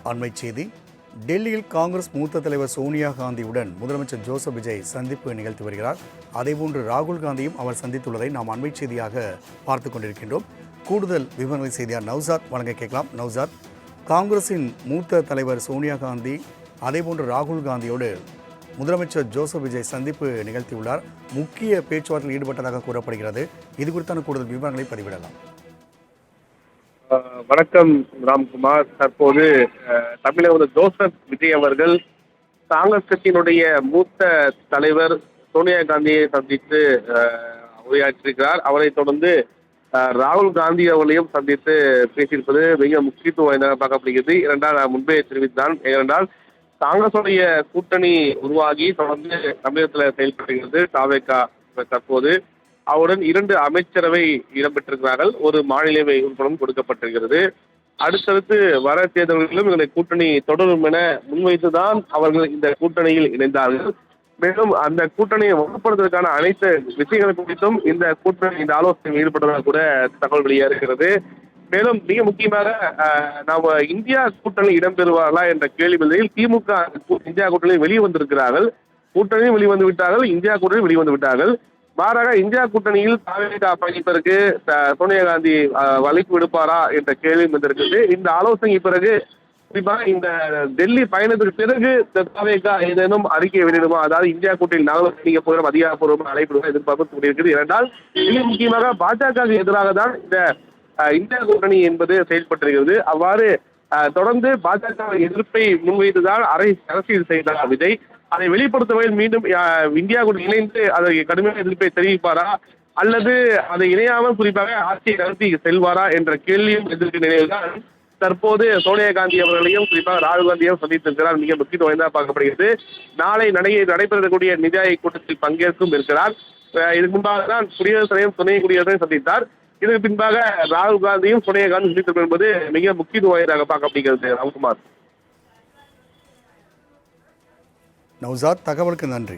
அண்மை செய்தி. டெல்லியில் காங்கிரஸ் மூத்த தலைவர் சோனியா காந்தியுடன் முதலமைச்சர் ஜோசப் விஜய் சந்திப்பு நிகழ்த்தி வருகிறார். அதேபோன்று ராகுல் காந்தியும் அவர் சந்தித்துள்ளதை நாம் அண்மை செய்தியாக பார்த்து கொண்டிருக்கின்றோம். கூடுதல் விவரங்களை செய்தியார் நௌசாத் வழங்க கேட்கலாம். நௌசாத், காங்கிரசின் மூத்த தலைவர் சோனியா காந்தி அதேபோன்று ராகுல் காந்தியோடு முதலமைச்சர் ஜோசப் விஜய் சந்திப்பு நிகழ்த்தியுள்ளார். முக்கிய பேச்சுவார்த்தையில் ஈடுபட்டதாக கூறப்படுகிறது. இது குறித்தான கூடுதல் விவரங்களை பதிவிடலாம். வணக்கம் ராம்குமார். தற்போது தமிழக ஜோசப் விஜய் அவர்கள் காங்கிரஸ் கட்சியினுடைய மூத்த தலைவர் சோனியா காந்தியை சந்தித்து உரையாற்றியிருக்கிறார். அவரை தொடர்ந்து ராகுல் காந்தி அவர்களையும் சந்தித்து பேசியிருப்பது மிக முக்கியத்துவம் வாய்ந்ததாக பார்க்கப்படுகிறது. ஏனென்றால் முன்பே தெரிவித்தான், ஏனென்றால் காங்கிரசுடைய கூட்டணி உருவாகி தொடர்ந்து தமிழகத்தில் செயல்படுகிறது தாவேகா. தற்போது அவருடன் 2 அமைச்சரவை இடம்பெற்றிருக்கிறார்கள், ஒரு மாநிலவை உறுப்பினரும் கொடுக்கப்பட்டிருக்கிறது. அடுத்தடுத்து வர தேர்தல்களிலும் இவர்களை கூட்டணி தொடரும் என முன்வைத்துதான் அவர்கள் இந்த கூட்டணியில் இணைந்தார்கள். மேலும் அந்த கூட்டணியை வலுப்படுத்துவதற்கான அனைத்து விஷயங்கள் குறித்தும் இந்த கூட்டணி இந்த ஆலோசனையில் ஈடுபட்டதாக கூட தகவல் வெளியாகிறது. மேலும் மிக முக்கியமாக நாம் இந்தியா கூட்டணி இடம்பெறுவார்களா என்ற கேள்வி பதிலில் திமுக இந்தியா கூட்டணியில் வெளியே வந்திருக்கிறார்கள். கூட்டணியும் வெளிவந்து விட்டார்கள், இந்தியா கூட்டணியும் வெளிவந்து விட்டார்கள். மாறாக இந்தியா கூட்டணியில் தாவேகா பயணிப்பதற்கு சோனியா காந்தி அழைப்பு விடுப்பாரா என்ற கேள்வி வந்திருக்குது. இந்த ஆலோசனை பிறகு குறிப்பாக இந்த டெல்லி பயணத்துக்கு பிறகு தாவேகா ஏதேனும் அறிக்கை வெளியிடுமா, அதாவது இந்தியா கூட்டணியில் நாங்களும் நீங்க போகிறோம் அதிகாரப்பூர்வமாக அழைப்பு எதிர்பார்ப்பு கூடியிருக்கிறது. ஏனென்றால் மிக முக்கியமாக பாஜகவுக்கு எதிராக தான் இந்த இந்தியா கூட்டணி என்பது செயல்பட்டிருக்கிறது. அவ்வாறு தொடர்ந்து பாஜக எதிர்ப்பை முன்வைத்துதான் அரசியல் செய்தார் விஜய். அதை வெளிப்படுத்த வகையில் மீண்டும் இந்தியா கூட இணைந்து அதை கடுமையான எதிர்ப்பை தெரிவிப்பாரா அல்லது அதை இணையாமல் குறிப்பாக ஆட்சியை நடத்தி செல்வாரா என்ற கேள்வியும் எதிர்க்க நிலையில்தான் தற்போது சோனியா காந்தி அவர்களையும் குறிப்பாக ராகுல் காந்தியையும் சந்தித்திருக்கிறார். மிக முக்கியத்துவம் வாய்ந்ததாக பார்க்கப்படுகிறது. நாளை நடைபெறக்கூடிய நிதி ஆயோக் கூட்டத்தில் பங்கேற்கும் இருக்கிறார். இதுக்கு முன்பாக தான் குடியரசுத் தலைவரும் துணை குடியரசையும் சந்தித்தார். இதற்கு பின்பாக ராகுல் காந்தியும் சோனியா காந்தி சந்தித்திருப்பது என்பது மிக முக்கியத்துவம் வாய்ந்ததாக பார்க்கப்படுகிறது. ராம்குமார். நௌசாத், தகவலுக்கு நன்றி.